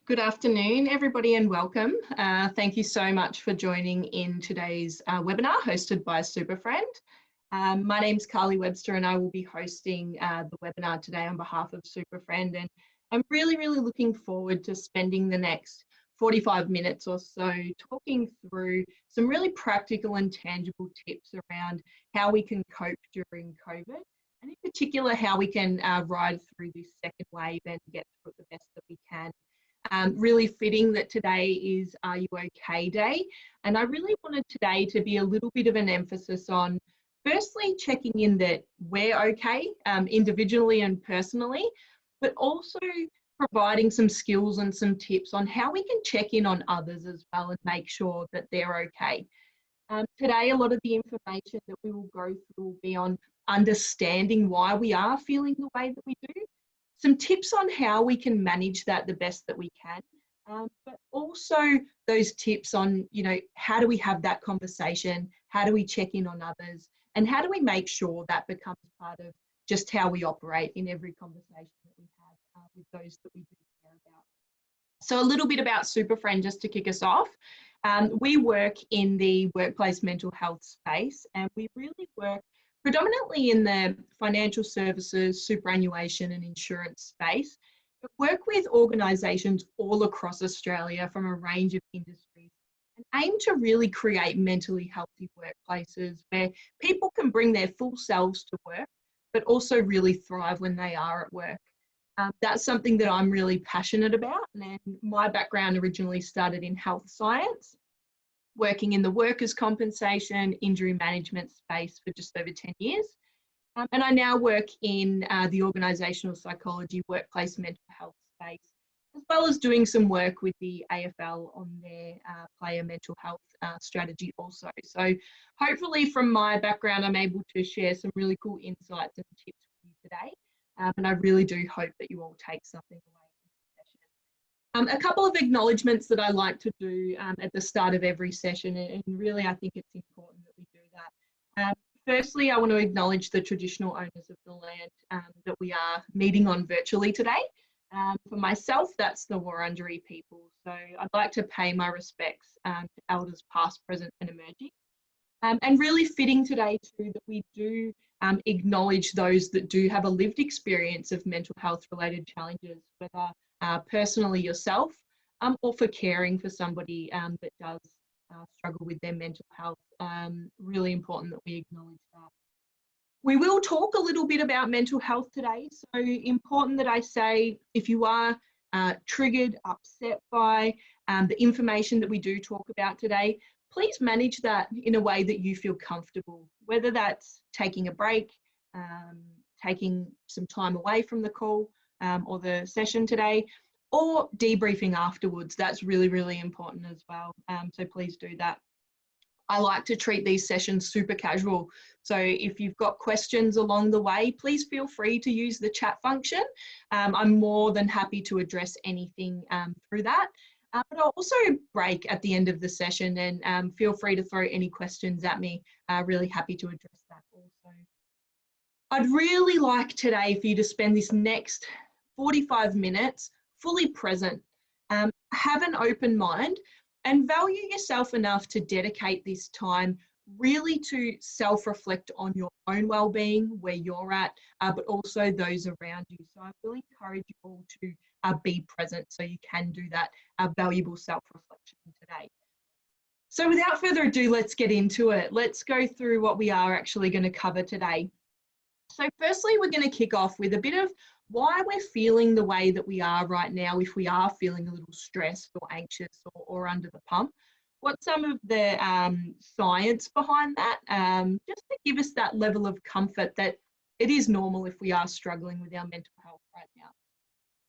Good afternoon, everybody, and welcome. Thank you so much for joining in today's webinar hosted by Superfriend. My name's Carly Webster and I will be hosting the webinar today on behalf of Superfriend, and I'm really looking forward to spending the next 45 minutes or so talking through some really practical and tangible tips around how we can cope during COVID, and in particular how we can ride through this second wave and get through it the best that we can. Really fitting that today is Are You OK Day, and I really wanted today to be a little bit of an emphasis on firstly checking in that we're okay individually and personally, but also providing some skills and some tips on how we can check in on others as well and make sure that they're okay. Today, a lot of the information that we will go through will be on understanding why we are feeling the way that we do, some tips on how we can manage that the best that we can, but also those tips on, how do we have that conversation, how do we check in on others, and how do we make sure that becomes part of just how we operate in every conversation that we have with those that we do care about. So a little bit about Superfriend just to kick us off. We work in the workplace mental health space, and we really work predominantly in the financial services, superannuation and insurance space, but work with organisations all across Australia from a range of industries and aim to really create mentally healthy workplaces where people can bring their full selves to work, but also really thrive when they are at work. That's something that I'm really passionate about, and my background originally started in health science, working in the workers' compensation, injury management space for just over 10 years. And I now work in the organisational psychology, workplace mental health space, as well as doing some work with the AFL on their player mental health strategy also. So hopefully from my background, I'm able to share some really cool insights and tips with you today. And I really do hope that you all take something away. A couple of acknowledgements that I like to do at the start of every session, and really I think it's important that we do that. Firstly, I want to acknowledge the traditional owners of the land that we are meeting on virtually today. For myself, that's the Wurundjeri people. So I'd like to pay my respects to elders past, present and emerging. And really fitting today too that we do acknowledge those that do have a lived experience of mental health related challenges, whether personally yourself or for caring for somebody that does struggle with their mental health. Really important that we acknowledge that. We will talk a little bit about mental health today, so important that I say if you are triggered, upset by the information that we do talk about today, please manage that in a way that you feel comfortable, whether that's taking a break, taking some time away from the call or the session today, or debriefing afterwards. That's really important as well. So please do that. I like to treat these sessions super casual. So if you've got questions along the way, please feel free to use the chat function. I'm more than happy to address anything through that. But I'll also break at the end of the session, and feel free to throw any questions at me. Really happy to address that also. I'd really like today for you to spend this next 45 minutes fully present, have an open mind and value yourself enough to dedicate this time really to self-reflect on your own well-being, where you're at, but also those around you. So I really encourage you all to be present so you can do that valuable self-reflection today. So without further ado, let's get into it. Let's go through what we are actually going to cover today. So firstly, we're going to kick off with a bit of why we're feeling the way that we are right now, if we are feeling a little stressed or anxious or under the pump. What's some of the science behind that, just to give us that level of comfort that it is normal if we are struggling with our mental health right now.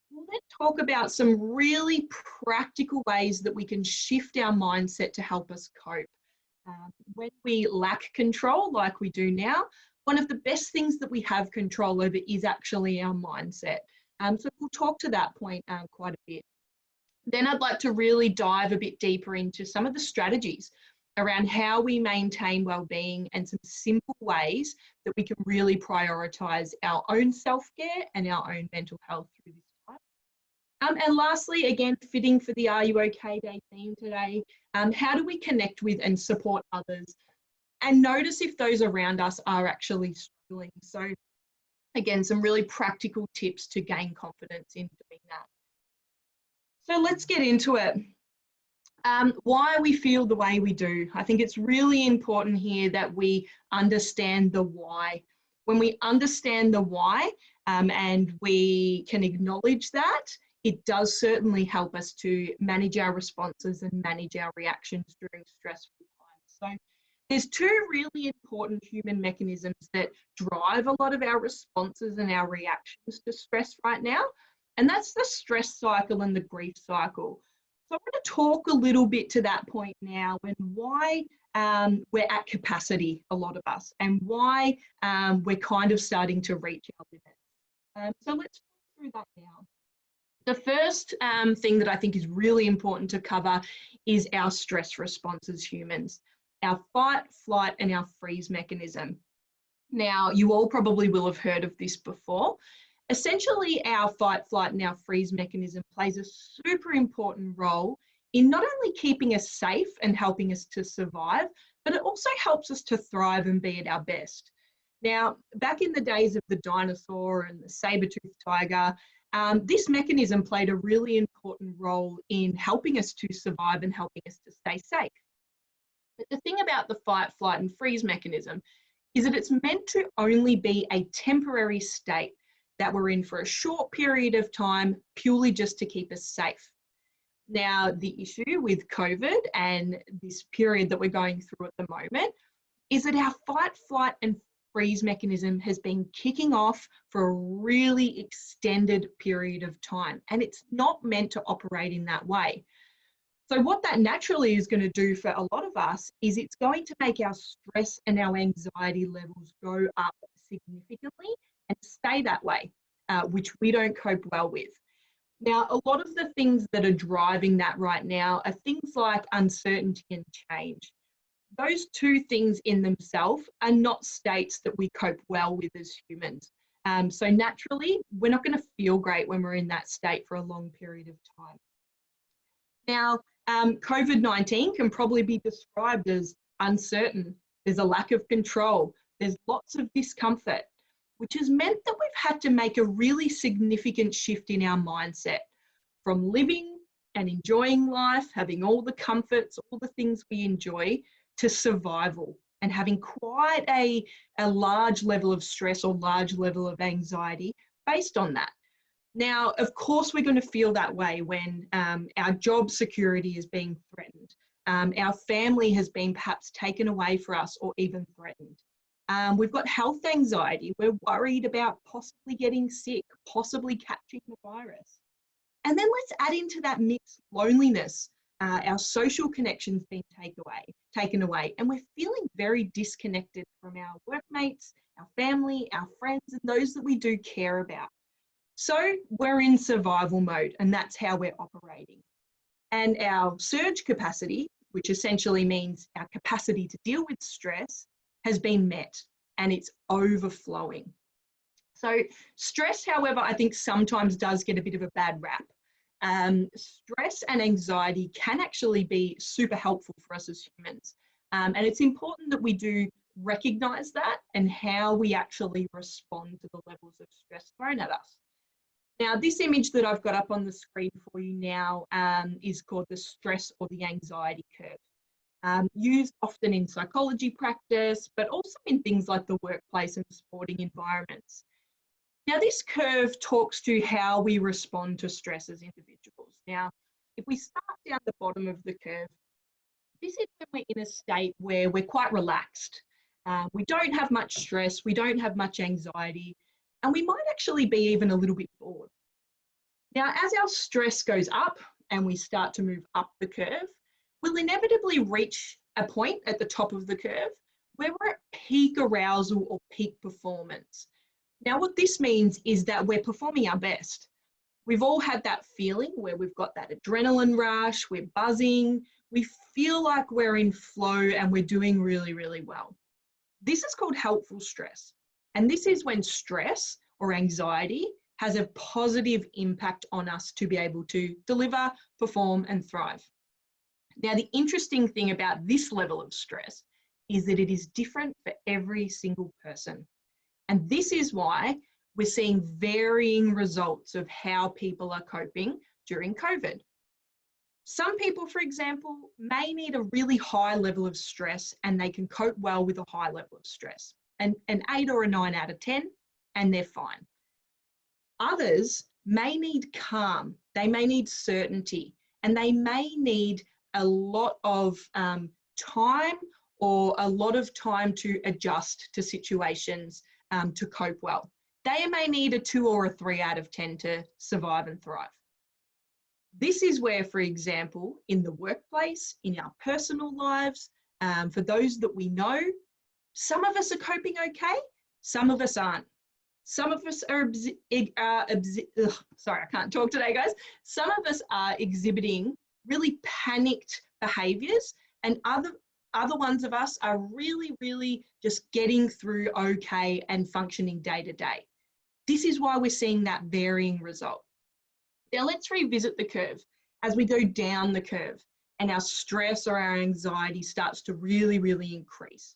We'll then talk about some really practical ways that we can shift our mindset to help us cope. When we lack control like we do now, one of the best things that we have control over is actually our mindset. So we'll talk to that point quite a bit. Then I'd like to really dive a bit deeper into some of the strategies around how we maintain well-being and some simple ways that we can really prioritise our own self-care and our own mental health through this time. And lastly, again, fitting for the Are You OK Day theme today, how do we connect with and support others and notice if those around us are actually struggling? So again, some really practical tips to gain confidence in doing that. So let's get into it. Why we feel the way we do. I think it's really important here that we understand the why. When we understand the why and we can acknowledge that, it does certainly help us to manage our responses and manage our reactions during stressful times. So there's two really important human mechanisms that drive a lot of our responses and our reactions to stress right now, and that's the stress cycle and the grief cycle. So I want to talk a little bit to that point now and why we're at capacity, a lot of us, and why we're kind of starting to reach our limits. So let's talk through that now. The first thing that I think is really important to cover is our stress response as humans, our fight, flight, and our freeze mechanism. Now, you all probably will have heard of this before. Essentially, our fight, flight, and our freeze mechanism plays a super important role in not only keeping us safe and helping us to survive, but it also helps us to thrive and be at our best. Now, back in the days of the dinosaur and the saber-toothed tiger, this mechanism played a really important role in helping us to survive and helping us to stay safe. But the thing about the fight, flight, and freeze mechanism is that it's meant to only be a temporary state that we're in for a short period of time, purely just to keep us safe. Now, the issue with COVID and this period that we're going through at the moment is that our fight, flight, and freeze mechanism has been kicking off for a really extended period of time, and it's not meant to operate in that way. So what that naturally is going to do for a lot of us is it's going to make our stress and our anxiety levels go up significantly and stay that way, which we don't cope well with. Now, a lot of the things that are driving that right now are things like uncertainty and change. Those two things in themselves are not states that we cope well with as humans. So naturally, we're not going to feel great when we're in that state for a long period of time. Now, COVID-19 can probably be described as uncertain. There's a lack of control. There's lots of discomfort, which has meant that we've had to make a really significant shift in our mindset from living and enjoying life, having all the comforts, all the things we enjoy, to survival and having quite a large level of stress or large level of anxiety based on that. Now, of course, we're going to feel that way when our job security is being threatened. Our family has been perhaps taken away for us or even threatened. We've got health anxiety. We're worried about possibly getting sick, possibly catching the virus. And then let's add into that mix loneliness. Our social connections being taken away, and we're feeling very disconnected from our workmates, our family, our friends, and those that we do care about. So we're in survival mode, and that's how we're operating. And our surge capacity, which essentially means our capacity to deal with stress, has been met, and it's overflowing. So stress, however, I think sometimes does get a bit of a bad rap. Stress and anxiety can actually be super helpful for us as humans. And it's important that we do recognize that and how we actually respond to the levels of stress thrown at us. Now, this image that I've got up on the screen for you now is called the stress or the anxiety curve. Used often in psychology practice, but also in things like the workplace and sporting environments. Now, this curve talks to how we respond to stress as individuals. Now, if we start down the bottom of the curve, this is when we're in a state where we're quite relaxed. We don't have much stress, we don't have much anxiety, and we might actually be even a little bit bored. Now, as our stress goes up and we start to move up the curve, we'll inevitably reach a point at the top of the curve where we're at peak arousal or peak performance. Now, what this means is that we're performing our best. We've all had that feeling where we've got that adrenaline rush, we're buzzing, we feel like we're in flow and we're doing really, really well. This is called helpful stress. And this is when stress or anxiety has a positive impact on us to be able to deliver, perform, and thrive. Now, the interesting thing about this level of stress is that it is different for every single person. And this is why we're seeing varying results of how people are coping during COVID. Some people, for example, may need a really high level of stress and they can cope well with a high level of stress, an 8 or a 9 out of 10, and they're fine. Others may need calm, they may need certainty, and they may need a lot of time or a lot of time to adjust to situations to cope well. They may need a 2 or a 3 out of 10 to survive and thrive. This is where, for example, in the workplace, in our personal lives, for those that we know, some of us are coping okay, some of us aren't. Some of us are, sorry, I can't talk today, guys. Some of us are exhibiting really panicked behaviors, and other ones of us are really just getting through okay and functioning day to day. This is why we're seeing that varying result. Now let's revisit the curve as we go down the curve and our stress or our anxiety starts to really increase.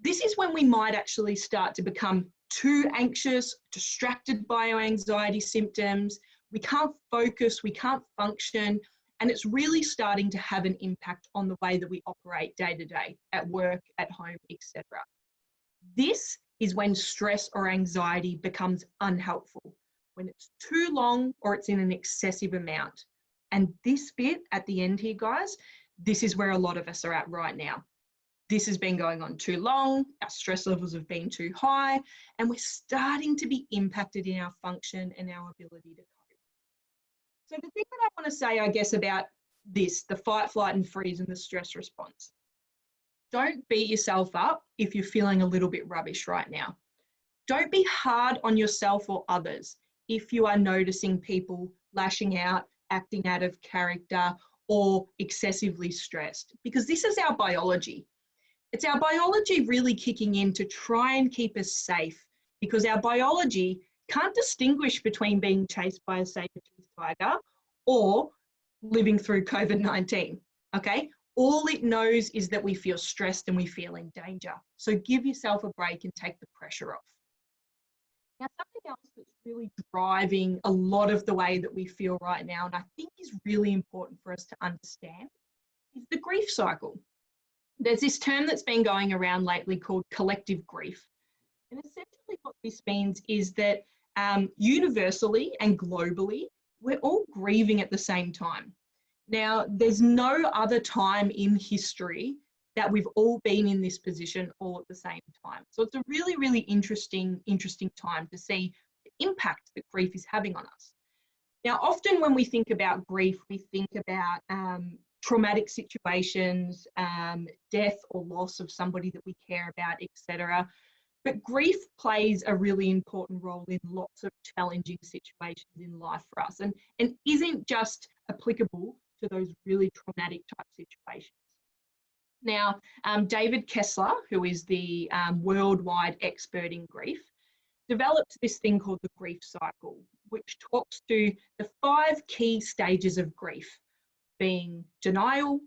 This is when we might actually start to become too anxious, distracted by our anxiety symptoms. We can't focus, we can't function, and it's really starting to have an impact on the way that we operate day to day, at work, at home, etc. This is when stress or anxiety becomes unhelpful, when it's too long or it's in an excessive amount. And this bit at the end here, guys, this is where a lot of us are at right now. This has been going on too long, our stress levels have been too high, and we're starting to be impacted in our function and our ability to cope. So the thing that I want to say, I guess, about this, the fight, flight, and freeze and the stress response, don't beat yourself up if you're feeling a little bit rubbish right now. Don't be hard on yourself or others if you are noticing people lashing out, acting out of character, or excessively stressed, because this is our biology. It's our biology really kicking in to try and keep us safe, because our biology can't distinguish between being chased by a saber-toothed tiger or living through COVID-19, okay? All it knows is that we feel stressed and we feel in danger. So give yourself a break and take the pressure off. Now, something else that's really driving a lot of the way that we feel right now, and I think is really important for us to understand, is the grief cycle. There's this term that's been going around lately called collective grief. And essentially what this means is that universally and globally, we're all grieving at the same time. Now, there's no other time in history that we've all been in this position all at the same time. So it's a really interesting time to see the impact that grief is having on us. Now, often when we think about grief, we think about traumatic situations, death or loss of somebody that we care about, etc. But grief plays a really important role in lots of challenging situations in life for us, and isn't just applicable to those really traumatic type situations. Now, David Kessler, who is the worldwide expert in grief, developed this thing called the grief cycle, which talks to the 5 key stages of grief, being denial,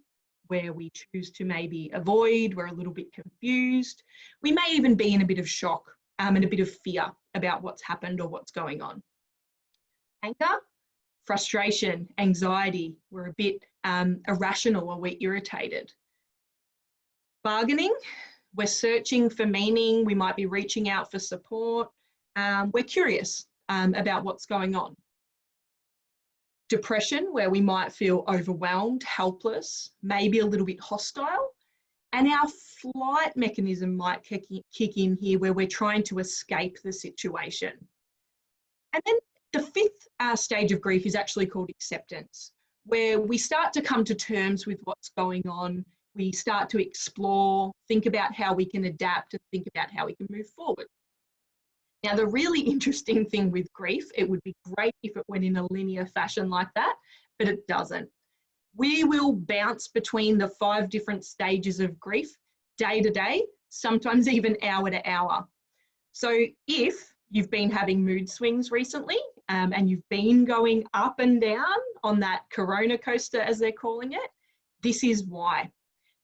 where we choose to maybe avoid, we're a little bit confused. We may even be in a bit of shock and a bit of fear about what's happened or what's going on. Anger, frustration, anxiety, we're a bit irrational or we're irritated. Bargaining, we're searching for meaning, we might be reaching out for support, we're curious about what's going on. Depression, where we might feel overwhelmed, helpless, maybe a little bit hostile. And our flight mechanism might kick in here, where we're trying to escape the situation. And then the 5th stage of grief is actually called acceptance, where we start to come to terms with what's going on. We start to explore, think about how we can adapt, and think about how we can move forward. Now, the really interesting thing with grief, it would be great if it went in a linear fashion like that, but it doesn't. We will bounce between the 5 different stages of grief day to day, sometimes even hour to hour. So if you've been having mood swings recently, and you've been going up and down on that corona coaster, as they're calling it, this is why.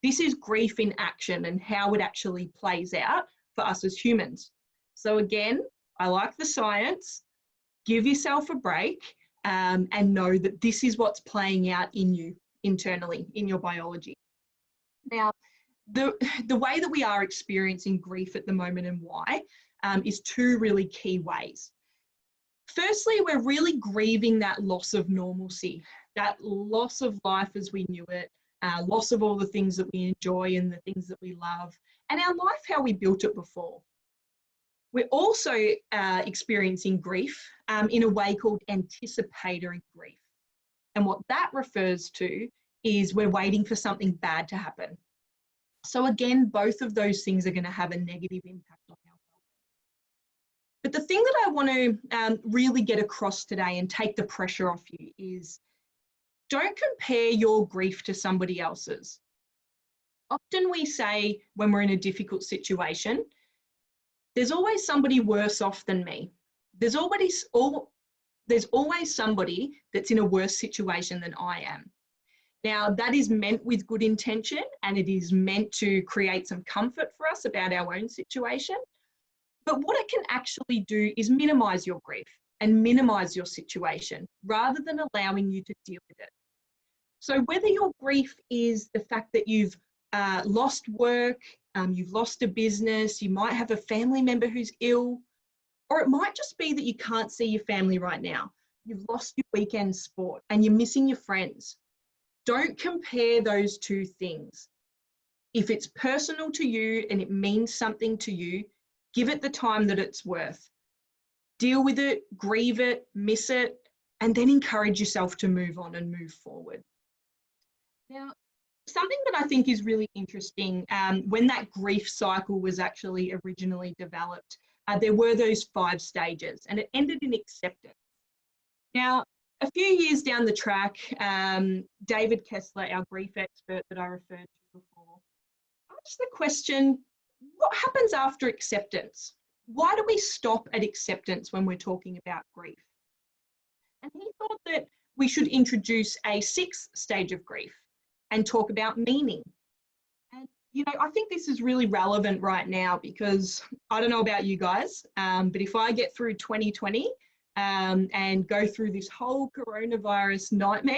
This is grief in action and how it actually plays out for us as humans. So again, I like the science. Give yourself a break, and know that this is what's playing out in you internally, in your biology. Now, the way that we are experiencing grief at the moment and why is two really key ways. Firstly, we're really grieving that loss of normalcy, that loss of life as we knew it, loss of all the things that we enjoy and the things that we love, and our life how we built it before. We're also experiencing grief in a way called anticipatory grief. And what that refers to is we're waiting for something bad to happen. So again, both of those things are going to have a negative impact on our well-being. But the thing that I want to really get across today and take the pressure off you is, don't compare your grief to somebody else's. Often we say when we're in a difficult situation, there's always somebody worse off than me. There's always somebody that's in a worse situation than I am. Now, that is meant with good intention, and it is meant to create some comfort for us about our own situation. But what it can actually do is minimize your grief and minimize your situation rather than allowing you to deal with it. So whether your grief is the fact that you've lost work, you've lost a business, you might have a family member who's ill, or it might just be that you can't see your family right now. You've lost your weekend sport and you're missing your friends. Don't compare those two things. If it's personal to you and it means something to you, give it the time that it's worth. Deal with it, grieve it, miss it, and then encourage yourself to move on and move forward. Now, something that I think is really interesting, when that grief cycle was actually originally developed, there were those 5 stages, and it ended in acceptance. Now, a few years down the track, David Kessler, our grief expert that I referred to before, asked the question, what happens after acceptance? Why do we stop at acceptance when we're talking about grief? And he thought that we should introduce a 6th stage of grief and talk about meaning. And, you know, I think this is really relevant right now because I don't know about you guys, but if I get through 2020 and go through this whole coronavirus nightmare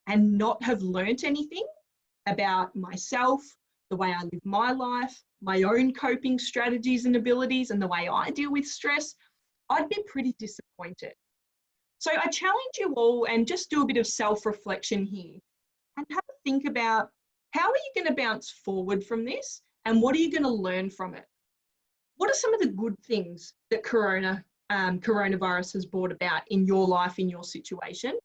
and not have learnt anything about myself, the way I live my life, my own coping strategies and abilities, and the way I deal with stress, I'd be pretty disappointed. So I challenge you all and just do a bit of self-reflection here and have a think about, how are you going to bounce forward from this and what are you going to learn from it? What are some of the good things that coronavirus has brought about in your life, in your situation?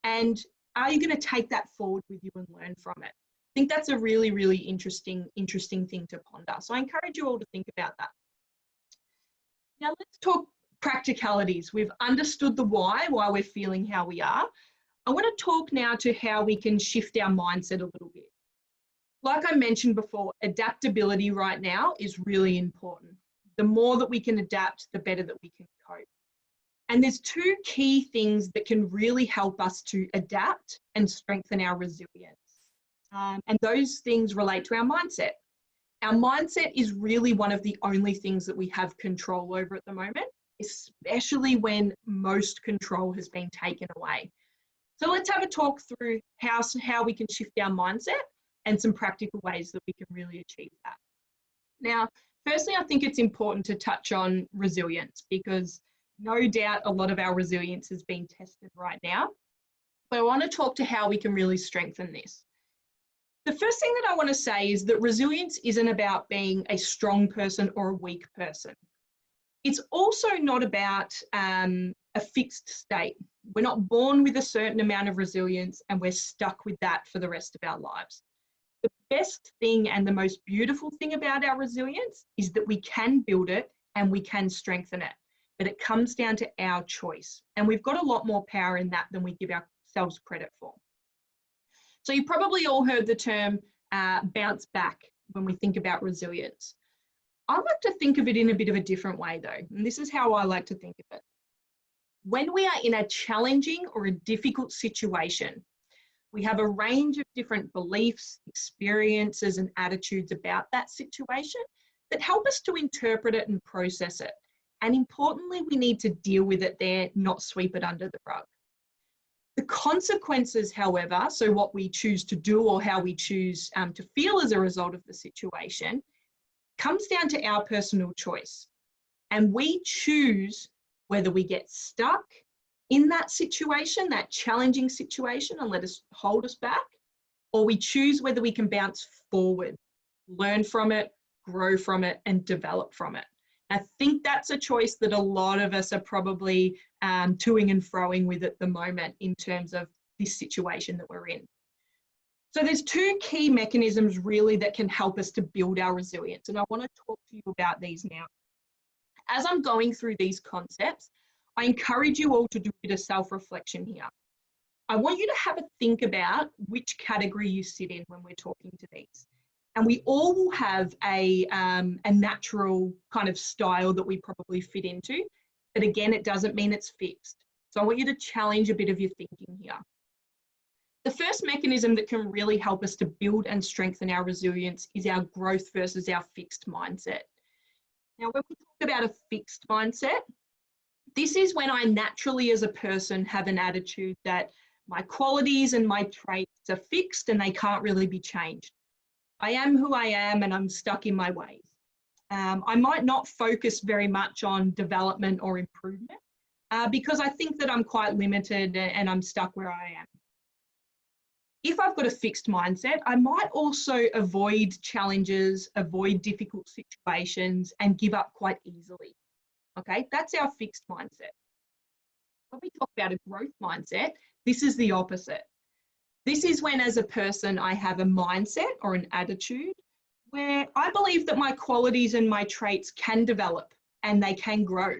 And are you going to take that forward with you and learn from it? I think that's a really, really interesting thing to ponder. So I encourage you all to think about that. Now let's talk practicalities. We've understood the why we're feeling how we are. I want to talk now to how we can shift our mindset a little bit. Like I mentioned before, adaptability right now is really important. The more that we can adapt, the better that we can cope. And there's 2 key things that can really help us to adapt and strengthen our resilience. And those things relate to our mindset. Our mindset is really one of the only things that we have control over at the moment, especially when most control has been taken away. So let's have a talk through how we can shift our mindset and some practical ways that we can really achieve that. Now, firstly, I think it's important to touch on resilience because no doubt a lot of our resilience is being tested right now. But I want to talk to how we can really strengthen this. The first thing that I want to say is that resilience isn't about being a strong person or a weak person. It's also not about a fixed state. We're not born with a certain amount of resilience and we're stuck with that for the rest of our lives. The best thing and the most beautiful thing about our resilience is that we can build it and we can strengthen it, but it comes down to our choice. And we've got a lot more power in that than we give ourselves credit for. So you probably all heard the term bounce back when we think about resilience. I like to think of it in a bit of a different way though, and this is how I like to think of it. When we are in a challenging or a difficult situation, we have a range of different beliefs, experiences, and attitudes about that situation that help us to interpret it and process it. And importantly, we need to deal with it there, not sweep it under the rug. The consequences, however, so what we choose to do or how we choose to feel as a result of the situation, comes down to our personal choice. And we choose whether we get stuck in that situation, that challenging situation, and let us hold us back, or we choose whether we can bounce forward, learn from it, grow from it, and develop from it. I think that's a choice that a lot of us are probably toing and froing with at the moment in terms of this situation that we're in. So there's two key mechanisms really that can help us to build our resilience, and I want to talk to you about these now. As I'm going through these concepts, I encourage you all to do a bit of self-reflection here. I want you to have a think about which category you sit in when we're talking to these. And we all will have a natural kind of style that we probably fit into. But again, it doesn't mean it's fixed. So I want you to challenge a bit of your thinking here. The first mechanism that can really help us to build and strengthen our resilience is our growth versus our fixed mindset. Now, when we talk about a fixed mindset, this is when I naturally as a person have an attitude that my qualities and my traits are fixed and they can't really be changed. I am who I am and I'm stuck in my ways. I might not focus very much on development or improvement because I think that I'm quite limited and I'm stuck where I am. If I've got a fixed mindset, I might also avoid challenges, avoid difficult situations, and give up quite easily. Okay, that's our fixed mindset. When we talk about a growth mindset, this is the opposite. This is when, as a person, I have a mindset or an attitude where I believe that my qualities and my traits can develop and they can grow.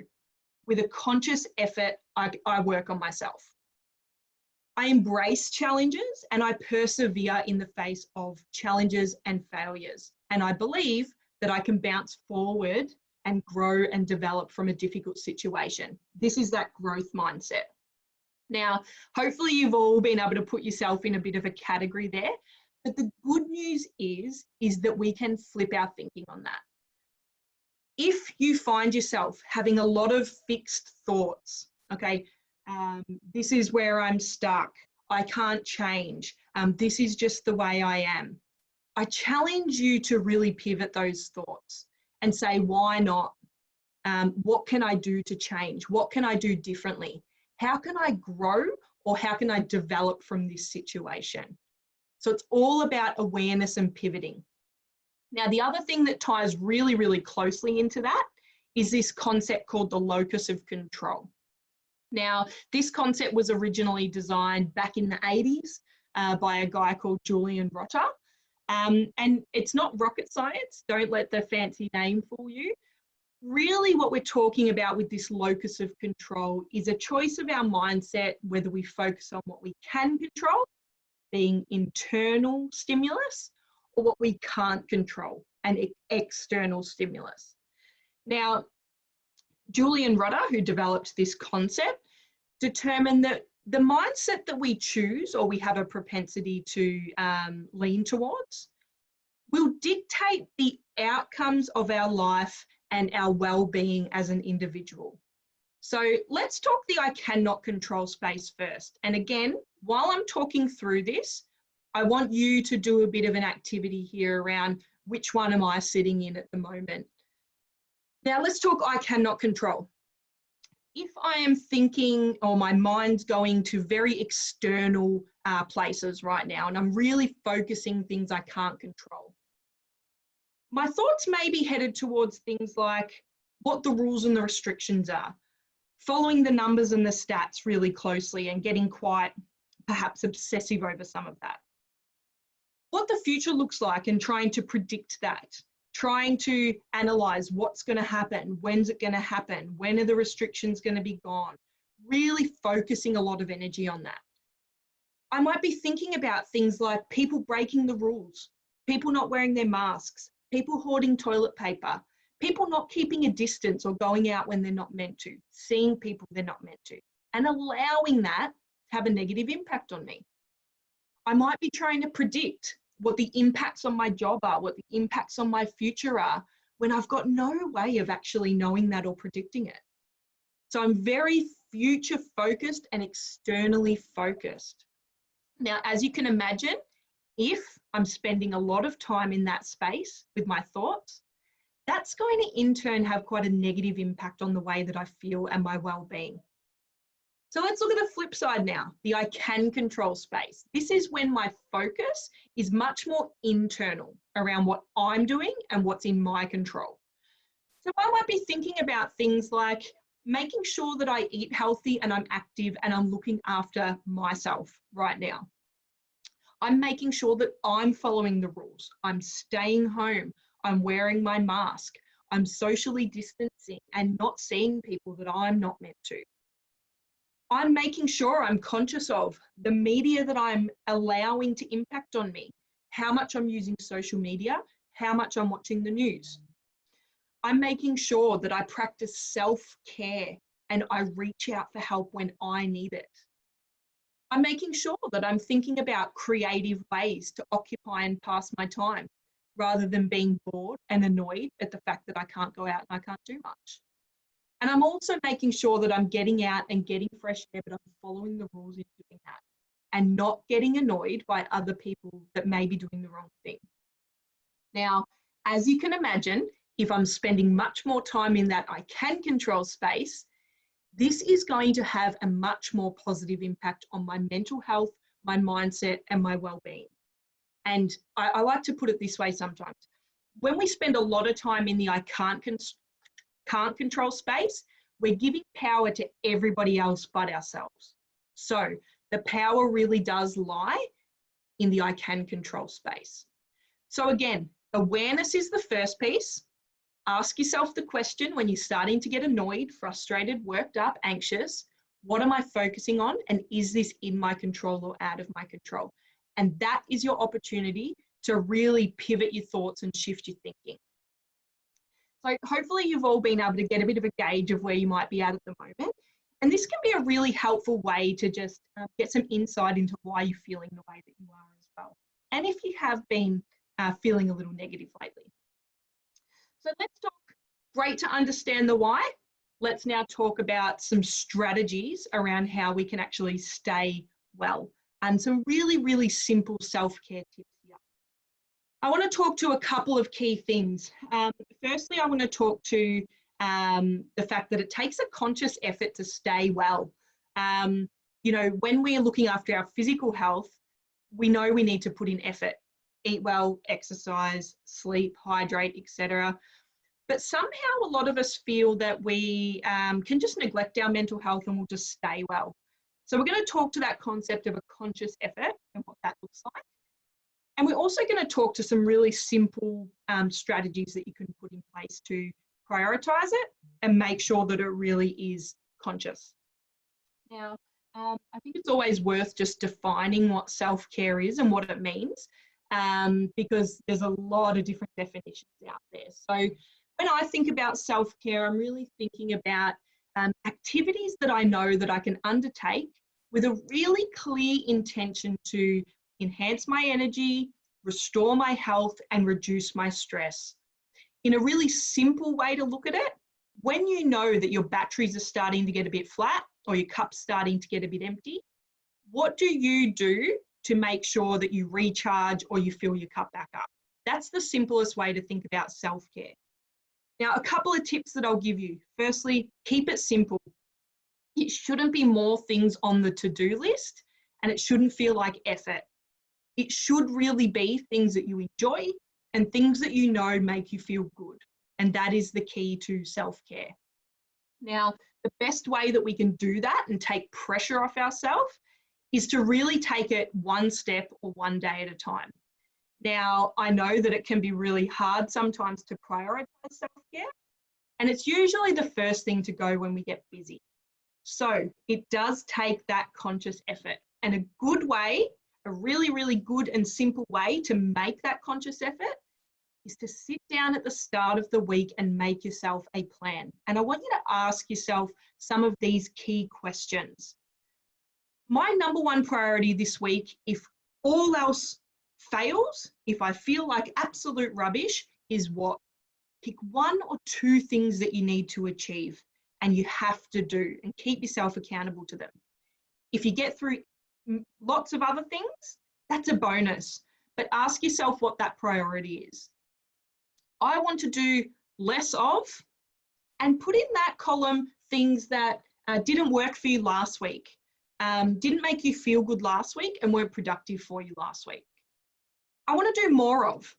With a conscious effort, I work on myself. I embrace challenges and I persevere in the face of challenges and failures. And I believe that I can bounce forward and grow and develop from a difficult situation. This is that growth mindset. Now, hopefully you've all been able to put yourself in a bit of a category there, but the good news is that we can flip our thinking on that. If you find yourself having a lot of fixed thoughts, okay, this is where I'm stuck, I can't change, this is just the way I am, I challenge you to really pivot those thoughts and say, why not? What can I do to change? What can I do differently? How can I grow or how can I develop from this situation? So it's all about awareness and pivoting. Now, the other thing that ties really, really closely into that is this concept called the locus of control. Now, this concept was originally designed back in the 80s by a guy called Julian Rotter. And it's not rocket science. Don't let the fancy name fool you. Really what we're talking about with this locus of control is a choice of our mindset, whether we focus on what we can control, being internal stimulus, or what we can't control, an external stimulus. Now, Julian Rotter, who developed this concept, determined that the mindset that we choose or we have a propensity to lean towards will dictate the outcomes of our life and our well-being as an individual. So let's talk the I cannot control space first. And again, while I'm talking through this, I want you to do a bit of an activity here around which one am I sitting in at the moment. Now let's talk I cannot control. If I am thinking or my mind's going to very external places right now and I'm really focusing things I can't control, my thoughts may be headed towards things like what the rules and the restrictions are, following the numbers and the stats really closely and getting quite perhaps obsessive over some of that. What the future looks like and trying to predict that, trying to analyse what's going to happen, when's it going to happen, when are the restrictions going to be gone, really focusing a lot of energy on that. I might be thinking about things like people breaking the rules, people not wearing their masks, people hoarding toilet paper, People not keeping a distance or going out when they're not meant to, seeing people they're not meant to, and allowing that to have a negative impact on me. I might be trying to predict what the impacts on my job are, what the impacts on my future are, when I've got no way of actually knowing that or predicting it. So I'm very future focused and externally focused. Now, as you can imagine, if I'm spending a lot of time in that space with my thoughts, that's going to in turn have quite a negative impact on the way that I feel and my well-being. So let's look at the flip side now, the I can control space. This is when my focus is much more internal around what I'm doing and what's in my control. So I might be thinking about things like making sure that I eat healthy and I'm active and I'm looking after myself right now. I'm making sure that I'm following the rules. I'm staying home. I'm wearing my mask. I'm socially distancing and not seeing people that I'm not meant to. I'm making sure I'm conscious of the media that I'm allowing to impact on me, how much I'm using social media, how much I'm watching the news. I'm making sure that I practice self-care and I reach out for help when I need it. I'm making sure that I'm thinking about creative ways to occupy and pass my time rather than being bored and annoyed at the fact that I can't go out and I can't do much. And I'm also making sure that I'm getting out and getting fresh air, but I'm following the rules in doing that and not getting annoyed by other people that may be doing the wrong thing. Now, as you can imagine, if I'm spending much more time in that I can control space, this is going to have a much more positive impact on my mental health, my mindset, and my well-being. And I like to put it this way sometimes. When we spend a lot of time in the I can't control space, we're giving power to everybody else but ourselves. So the power really does lie in the I can control space. So again, awareness is the first piece. Ask yourself the question when you're starting to get annoyed, frustrated, worked up, anxious, what am I focusing on? And is this in my control or out of my control? And that is your opportunity to really pivot your thoughts and shift your thinking. So hopefully you've all been able to get a bit of a gauge of where you might be at the moment. And this can be a really helpful way to just get some insight into why you're feeling the way that you are as well. And if you have been feeling a little negative lately. So let's talk, great to understand the why. Let's now talk about some strategies around how we can actually stay well and some really, really simple self-care tips here. I want to talk to a couple of key things. Firstly, I want to talk to the fact that it takes a conscious effort to stay well. You know, when we're looking after our physical health, we know we need to put in effort, eat well, exercise, sleep, hydrate, etc. But somehow a lot of us feel that we can just neglect our mental health and we'll just stay well. So we're going to talk to that concept of a conscious effort and what that looks like. And we're also going to talk to some really simple strategies that you can put in place to prioritize it and make sure that it really is conscious. Now, I think it's always worth just defining what self-care is and what it means, because there's a lot of different definitions out there. So when I think about self-care, I'm really thinking about activities that I know that I can undertake with a really clear intention to enhance my energy, restore my health, and reduce my stress. In a really simple way to look at it, when you know that your batteries are starting to get a bit flat or your cup's starting to get a bit empty, what do you do to make sure that you recharge or you fill your cup back up? That's the simplest way to think about self-care. Now, a couple of tips that I'll give you. Firstly, keep it simple. It shouldn't be more things on the to-do list, and it shouldn't feel like effort. It should really be things that you enjoy and things that you know make you feel good. And that is the key to self-care. Now, the best way that we can do that and take pressure off ourselves is to really take it one step or one day at a time. Now, I know that it can be really hard sometimes to prioritize self-care, and it's usually the first thing to go when we get busy. So it does take that conscious effort, and a good way, a really, really good and simple way to make that conscious effort is to sit down at the start of the week and make yourself a plan. And I want you to ask yourself some of these key questions. My number one priority this week, if all else fails, if I feel like absolute rubbish, is what? Pick 1 or 2 things that you need to achieve and you have to do, and keep yourself accountable to them. If you get through lots of other things, that's a bonus, but ask yourself what that priority is. I want to do less of, and put in that column things that didn't work for you last week, didn't make you feel good last week and weren't productive for you last week. I want to do more of.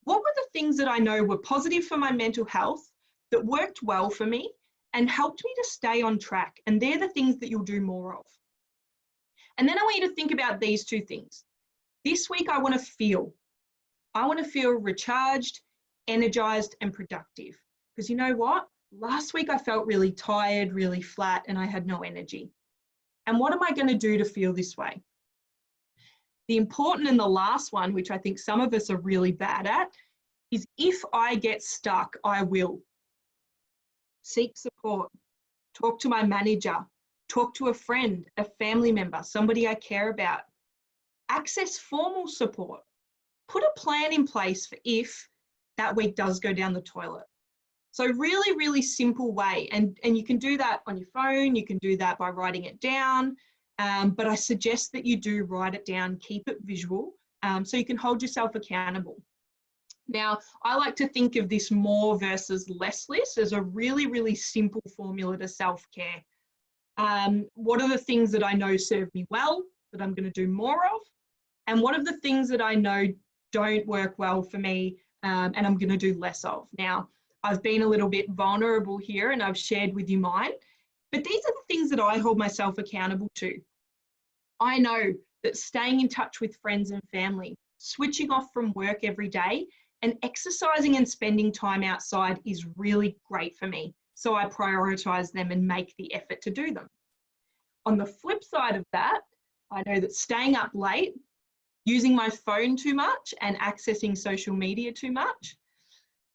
What were the things that I know were positive for my mental health, that worked well for me and helped me to stay on track? And they're the things that you'll do more of. And then I want you to think about these 2 things. This week, I want to feel recharged, energized, and productive. Because you know what? Last week, I felt really tired, really flat, and I had no energy. And what am I going to do to feel this way? The important and the last one, which I think some of us are really bad at, is if I get stuck, I will. Seek support. Talk to my manager. Talk to a friend, a family member, somebody I care about. Access formal support. Put a plan in place for if that week does go down the toilet. So really, really simple way. And you can do that on your phone. You can do that by writing it down. But I suggest that you do write it down, keep it visual, so you can hold yourself accountable. Now, I like to think of this more versus less list as a really, really simple formula to self-care. What are the things that I know serve me well, that I'm going to do more of? And what are the things that I know don't work well for me, and I'm going to do less of? Now, I've been a little bit vulnerable here and I've shared with you mine. But these are the things that I hold myself accountable to. I know that staying in touch with friends and family, switching off from work every day, and exercising and spending time outside is really great for me. So I prioritize them and make the effort to do them. On the flip side of that, I know that staying up late, using my phone too much, and accessing social media too much,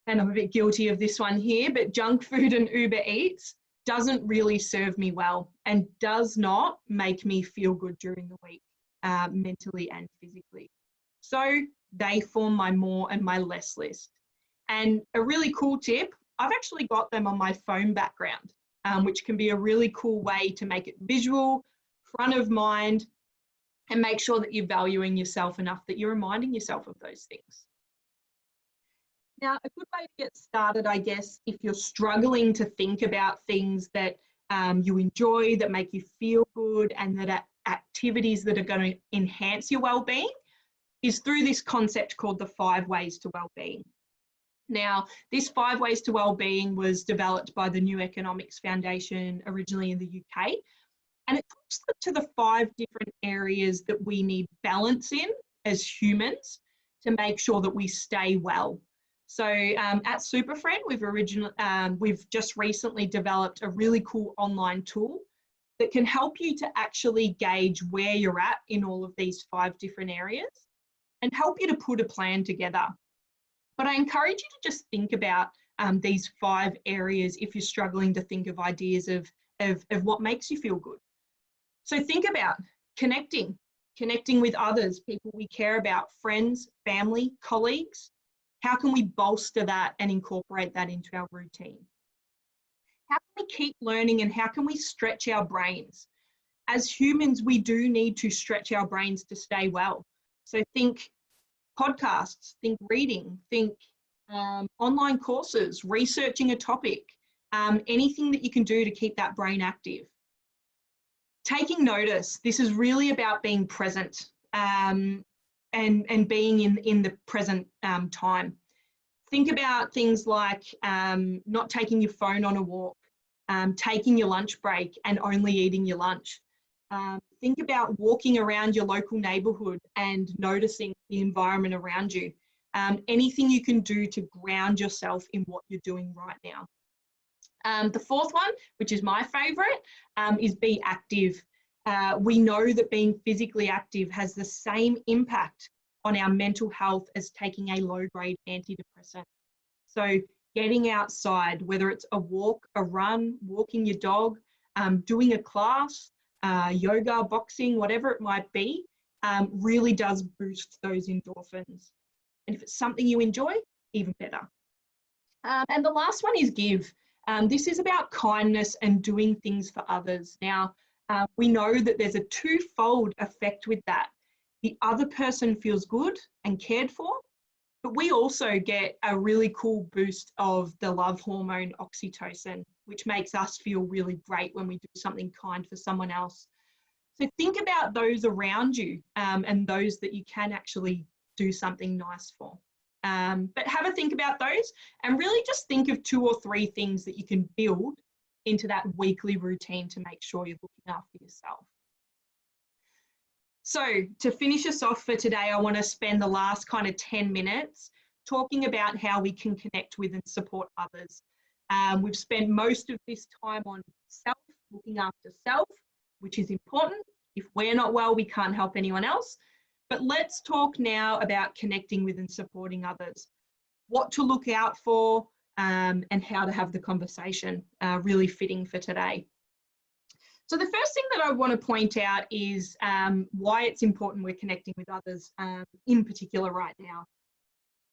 and I'm a bit guilty of this one here, but junk food and Uber Eats doesn't really serve me well and does not make me feel good during the week, mentally and physically. So they form my more and my less list. And a really cool tip, I've actually got them on my phone background, which can be a really cool way to make it visual, front of mind, and make sure that you're valuing yourself enough that you're reminding yourself of those things. Now, a good way to get started, I guess, if you're struggling to think about things that you enjoy, that make you feel good, and that are activities that are going to enhance your well-being, is through this concept called the 5 Ways to Wellbeing. Now, this 5 Ways to Wellbeing was developed by the New Economics Foundation originally in the UK, and it talks to the 5 different areas that we need balance in as humans to make sure that we stay well. So at Superfriend, we've just recently developed a really cool online tool that can help you to actually gauge where you're at in all of these 5 different areas and help you to put a plan together. But I encourage you to just think about these 5 areas if you're struggling to think of ideas of what makes you feel good. So think about connecting with others, people we care about, friends, family, colleagues. How can we bolster that and incorporate that into our routine? How can we keep learning, and how can we stretch our brains? As humans, we do need to stretch our brains to stay well. So think podcasts, think reading, think online courses, researching a topic, anything that you can do to keep that brain active. Taking notice, this is really about being present and being in the present time. Think about things like not taking your phone on a walk, taking your lunch break and only eating your lunch. Think about walking around your local neighbourhood and noticing the environment around you. Anything you can do to ground yourself in what you're doing right now. The 4th one, which is my favourite, is be active. We know that being physically active has the same impact on our mental health as taking a low-grade antidepressant. So getting outside, whether it's a walk, a run, walking your dog, doing a class, yoga, boxing, whatever it might be, really does boost those endorphins. And if it's something you enjoy, even better. And the last one is give. This is about kindness and doing things for others. Now, we know that there's a twofold effect with that. The other person feels good and cared for, but we also get a really cool boost of the love hormone oxytocin, which makes us feel really great when we do something kind for someone else. So think about those around you and those that you can actually do something nice for. But have a think about those and really just think of 2 or 3 things that you can build into that weekly routine to make sure you're looking after yourself. So to finish us off for today, I want to spend the last kind of 10 minutes talking about how we can connect with and support others. We've spent most of this time on self, looking after self, which is important. If we're not well, we can't help anyone else. But let's talk now about connecting with and supporting others, what to look out for, and how to have the conversation, really fitting for today. So the first thing that I want to point out is why it's important we're connecting with others in particular right now.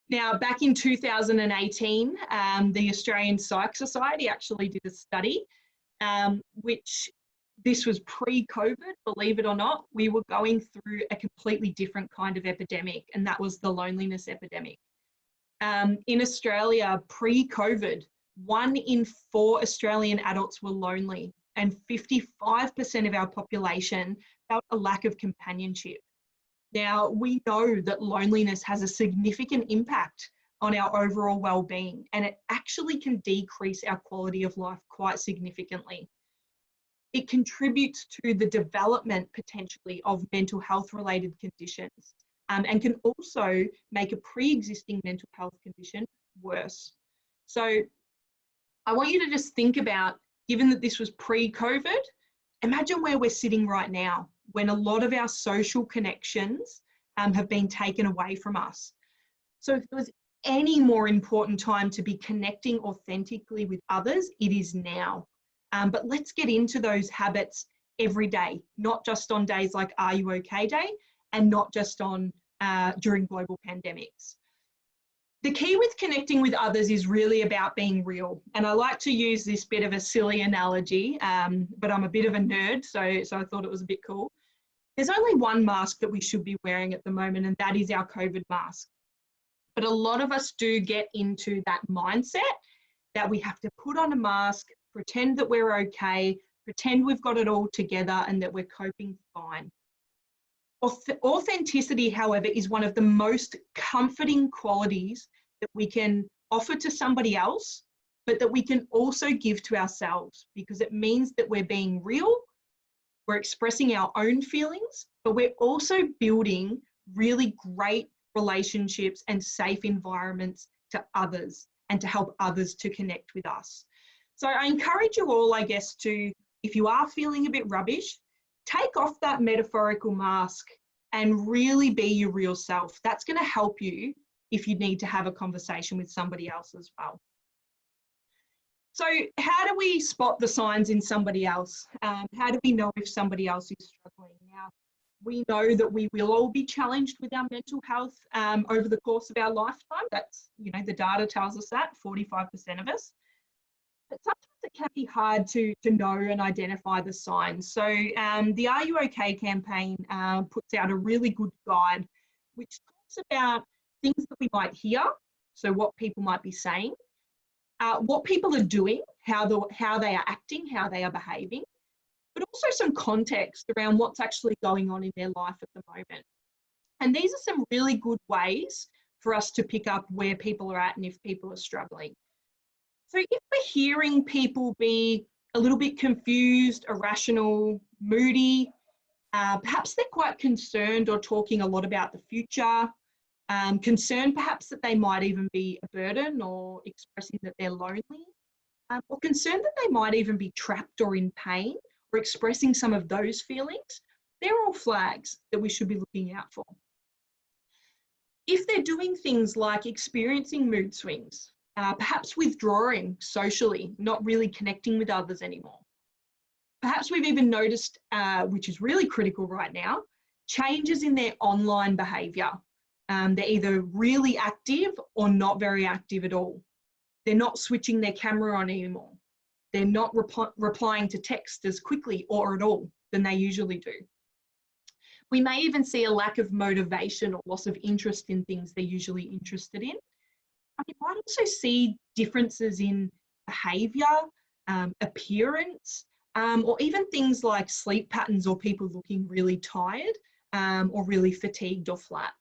Now, back in 2018, the Australian Psych Society actually did a study, which this was pre-COVID, believe it or not. We were going through a completely different kind of epidemic, and that was the loneliness epidemic. In Australia, pre-COVID, 1 in 4 Australian adults were lonely, and 55% of our population felt a lack of companionship. Now, we know that loneliness has a significant impact on our overall well-being, and it actually can decrease our quality of life quite significantly. It contributes to the development potentially of mental health related conditions, and can also make a pre-existing mental health condition worse. So I want you to just think about, given that this was pre-COVID, imagine where we're sitting right now, when a lot of our social connections have been taken away from us. So if there was any more important time to be connecting authentically with others, it is now. But let's get into those habits every day, not just on days like Are You OK Day, and not just on during global pandemics. The key with connecting with others is really about being real. And I like to use this bit of a silly analogy, but I'm a bit of a nerd, so I thought it was a bit cool. There's only one mask that we should be wearing at the moment, and that is our COVID mask. But a lot of us do get into that mindset that we have to put on a mask, pretend that we're okay, pretend we've got it all together and that we're coping fine. Authenticity, however, is one of the most comforting qualities that we can offer to somebody else, but that we can also give to ourselves, because it means that we're being real, we're expressing our own feelings, but we're also building really great relationships and safe environments to others and to help others to connect with us. So I encourage you all, I guess, to, if you are feeling a bit rubbish, take off that metaphorical mask and really be your real self. That's going to help you if you need to have a conversation with somebody else as well. So how do we spot the signs in somebody else? How do we know if somebody else is struggling? Now, we know that we will all be challenged with our mental health over the course of our lifetime. That's, you know, the data tells us that, 45% of us. But sometimes it can be hard to know and identify the signs. So the Are You OK campaign puts out a really good guide, which talks about things that we might hear, so what people might be saying, what people are doing, how they are acting, how they are behaving, but also some context around what's actually going on in their life at the moment. And these are some really good ways for us to pick up where people are at and if people are struggling. So if we're hearing people be a little bit confused, irrational, moody, perhaps they're quite concerned or talking a lot about the future, concerned perhaps that they might even be a burden or expressing that they're lonely, or concerned that they might even be trapped or in pain or expressing some of those feelings, they're all flags that we should be looking out for. If they're doing things like experiencing mood swings, perhaps withdrawing socially, not really connecting with others anymore. Perhaps we've even noticed, which is really critical right now, changes in their online behaviour. They're either really active or not very active at all. They're not switching their camera on anymore. They're not replying to text as quickly or at all than they usually do. We may even see a lack of motivation or loss of interest in things they're usually interested in. We might also see differences in behaviour, appearance, or even things like sleep patterns or people looking really tired or really fatigued or flat.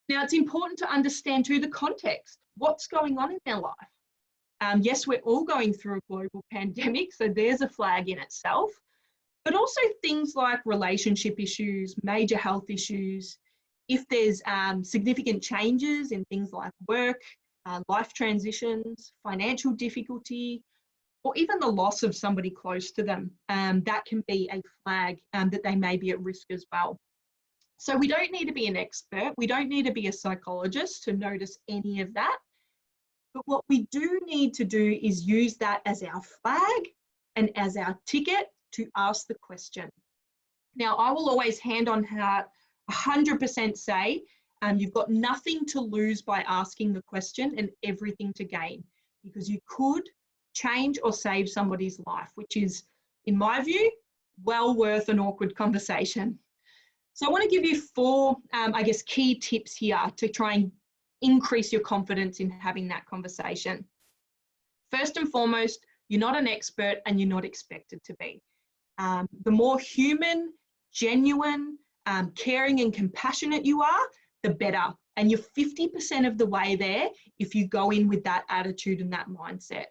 Now, it's important to understand too the context. What's going on in their life? Yes, we're all going through a global pandemic, so there's a flag in itself, but also things like relationship issues, major health issues, if there's significant changes in things like work, life transitions, financial difficulty, or even the loss of somebody close to them, that can be a flag that they may be at risk as well. So we don't need to be an expert. We don't need to be a psychologist to notice any of that. But what we do need to do is use that as our flag and as our ticket to ask the question. Now, I will always hand on heart 100% say you've got nothing to lose by asking the question and everything to gain, because you could change or save somebody's life, which is, in my view, well worth an awkward conversation. So I want to give you 4, I guess, key tips here to try and increase your confidence in having that conversation. First and foremost, you're not an expert and you're not expected to be. The more human, genuine, caring and compassionate you are, the better. And you're 50% of the way there if you go in with that attitude and that mindset.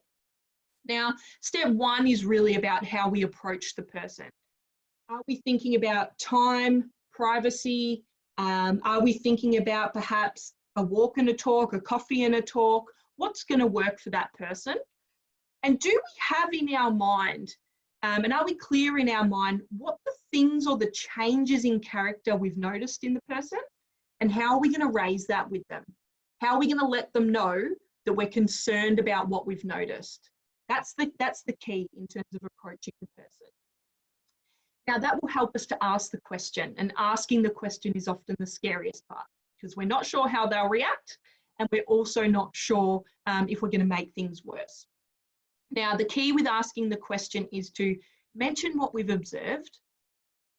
Now, step 1 is really about how we approach the person. Are we thinking about time, privacy? Are we thinking about perhaps a walk and a talk, a coffee and a talk? What's going to work for that person? And do we have in our mind, and are we clear in our mind, what the things or the changes in character we've noticed in the person? And how are we going to raise that with them? How are we going to let them know that we're concerned about what we've noticed? That's the key in terms of approaching the person. Now, that will help us to ask the question, and asking the question is often the scariest part, because we're not sure how they'll react, and we're also not sure if we're going to make things worse. Now, the key with asking the question is to mention what we've observed,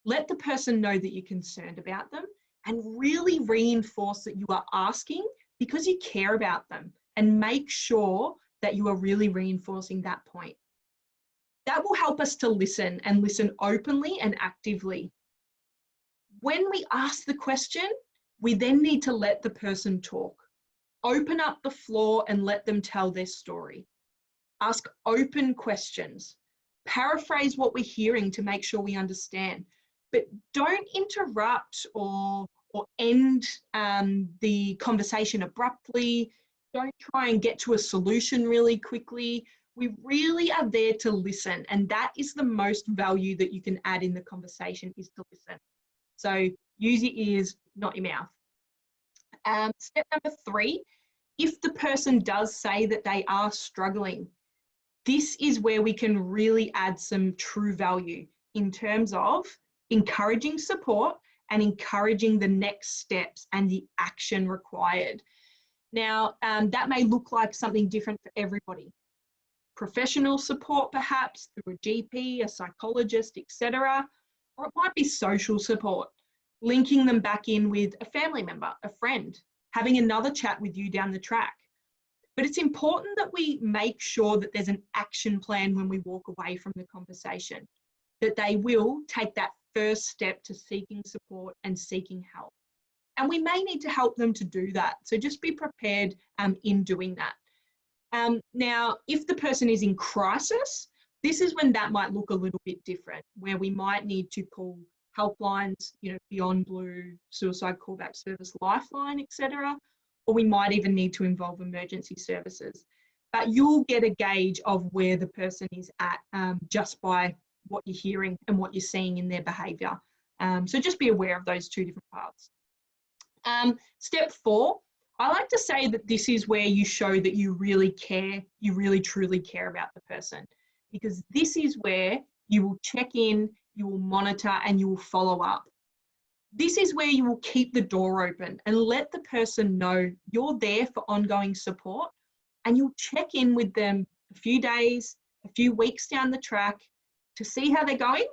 let the person know that you're concerned about them, and really reinforce that you are asking because you care about them, and make sure that you are really reinforcing that point. That will help us to listen, and listen openly and actively. When we ask the question, we then need to let the person talk. Open up the floor and let them tell their story. Ask open questions. Paraphrase what we're hearing to make sure we understand. But don't interrupt or end the conversation abruptly. Don't try and get to a solution really quickly. We really are there to listen, and that is the most value that you can add in the conversation, is to listen. So use your ears, not your mouth. Step number 3, if the person does say that they are struggling, this is where we can really add some true value in terms of encouraging support and encouraging the next steps and the action required. Now, that may look like something different for everybody. Professional support, perhaps through a GP, a psychologist, etc. Or it might be social support, linking them back in with a family member, a friend, having another chat with you down the track. But it's important that we make sure that there's an action plan when we walk away from the conversation, that they will take that first step to seeking support and seeking help. And we may need to help them to do that. So just be prepared in doing that. Now, if the person is in crisis, this is when that might look a little bit different, where we might need to call helplines, Beyond Blue, Suicide Callback Service, Lifeline, etc. Or we might even need to involve emergency services. But you'll get a gauge of where the person is at just by what you're hearing and what you're seeing in their behaviour. So just be aware of those 2 different parts. Step 4, I like to say that this is where you show that you really care, you really truly care about the person, because this is where you will check in, you will monitor, and you will follow up. This is where you will keep the door open and let the person know you're there for ongoing support, and you'll check in with them a few days, a few weeks down the track to see how they're going,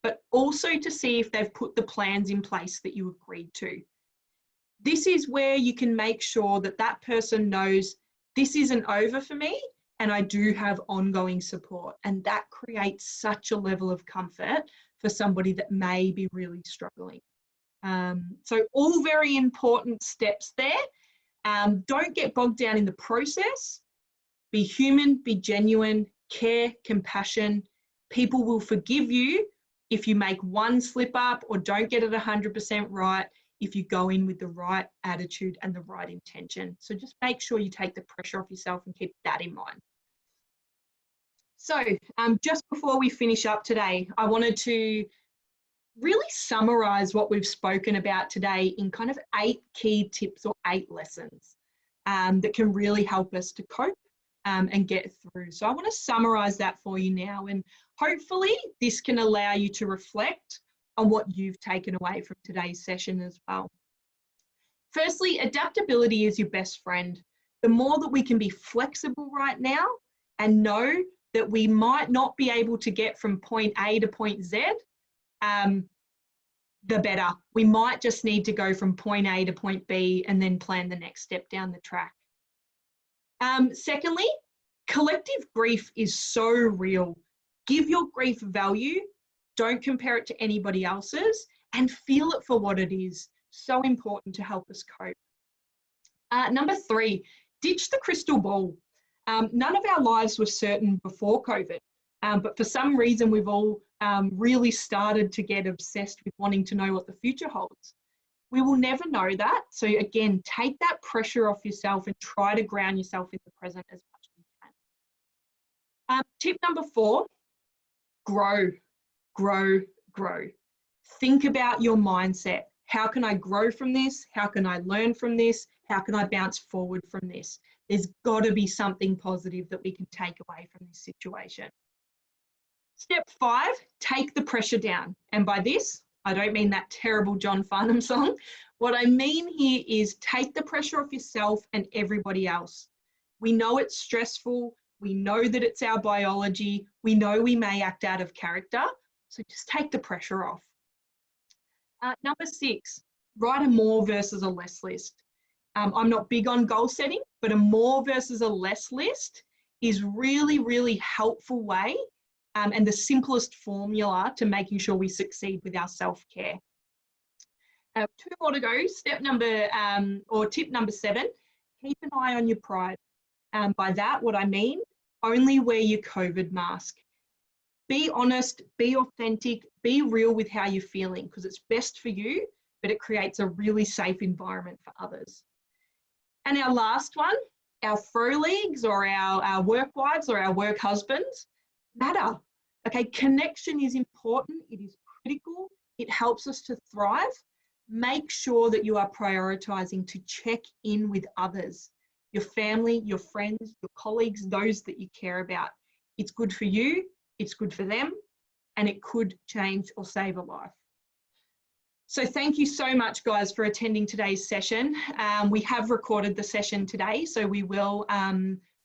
but also to see if they've put the plans in place that you agreed to. This is where you can make sure that that person knows this isn't over for me and I do have ongoing support. And that creates such a level of comfort for somebody that may be really struggling. So all very important steps there. Don't get bogged down in the process. Be human, be genuine, care, compassion. People will forgive you if you make one slip up or don't get it 100% right, if you go in with the right attitude and the right intention. So just make sure you take the pressure off yourself and keep that in mind. So just before we finish up today, I wanted to really summarize what we've spoken about today in kind of 8 key tips or 8 lessons that can really help us to cope and get through. So I want to summarize that for you now, and hopefully this can allow you to reflect on what you've taken away from today's session as well. Firstly, adaptability is your best friend. The more that we can be flexible right now and know that we might not be able to get from point A to point Z, the better. We might just need to go from point A to point B and then plan the next step down the track. Secondly, collective grief is so real. Give your grief value. Don't compare it to anybody else's, and feel it for what it is. So important to help us cope. Number 3, ditch the crystal ball. None of our lives were certain before COVID, but for some reason we've all really started to get obsessed with wanting to know what the future holds. We will never know that. So again, take that pressure off yourself and try to ground yourself in the present as much as you can. Tip number 4, grow, grow, grow. Think about your mindset. How can I grow from this? How can I learn from this? How can I bounce forward from this? There's got to be something positive that we can take away from this situation. Step 5, take the pressure down. And by this, I don't mean that terrible John Farnham song. What I mean here is take the pressure off yourself and everybody else. We know it's stressful. We know that it's our biology. We know we may act out of character. So just take the pressure off. Number 6, write a more versus a less list. I'm not big on goal setting, but a more versus a less list is really, really helpful way and the simplest formula to making sure we succeed with our self-care. 2 more to go. Tip number 7, keep an eye on your pride. By that, what I mean, only wear your COVID mask. Be honest, be authentic, be real with how you're feeling, because it's best for you, but it creates a really safe environment for others. And our last one, our fro leagues or our work wives or our work husbands matter. Okay, connection is important, it is critical, it helps us to thrive. Make sure that you are prioritizing to check in with others, your family, your friends, your colleagues, those that you care about. It's good for you, it's good for them, and it could change or save a life. So thank you so much, guys, for attending today's session. We have recorded the session today, so we will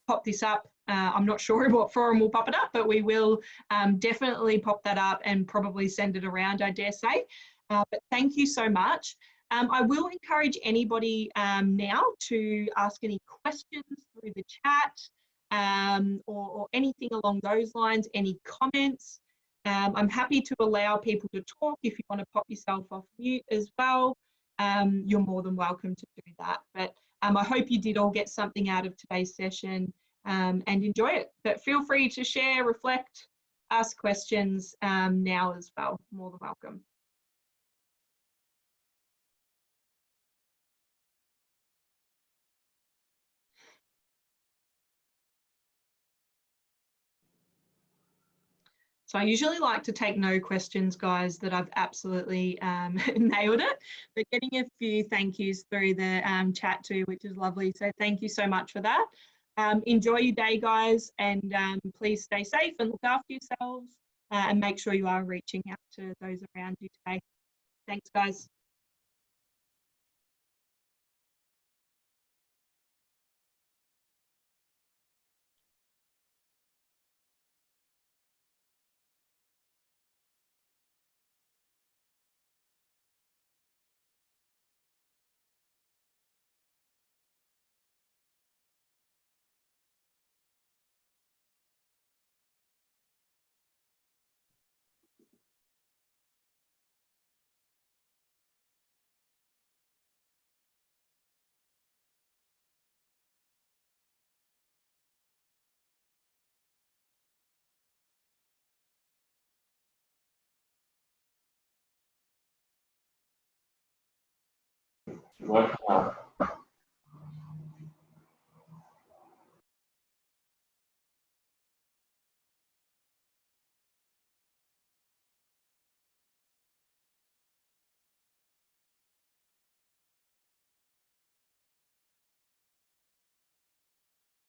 pop this up. I'm not sure what forum will pop it up, but we will definitely pop that up and probably send it around, I dare say. But thank you so much. I will encourage anybody now to ask any questions through the chat or anything along those lines, any comments. I'm happy to allow people to talk. If you want to pop yourself off mute as well, you're more than welcome to do that. But I hope you did all get something out of today's session and enjoy it. But feel free to share, reflect, ask questions now as well. More than welcome. So I usually like to take no questions, guys, that I've absolutely nailed it, but getting a few thank yous through the chat too, which is lovely. So thank you so much for that. Enjoy your day, guys, and please stay safe and look after yourselves and make sure you are reaching out to those around you today. Thanks, guys. What?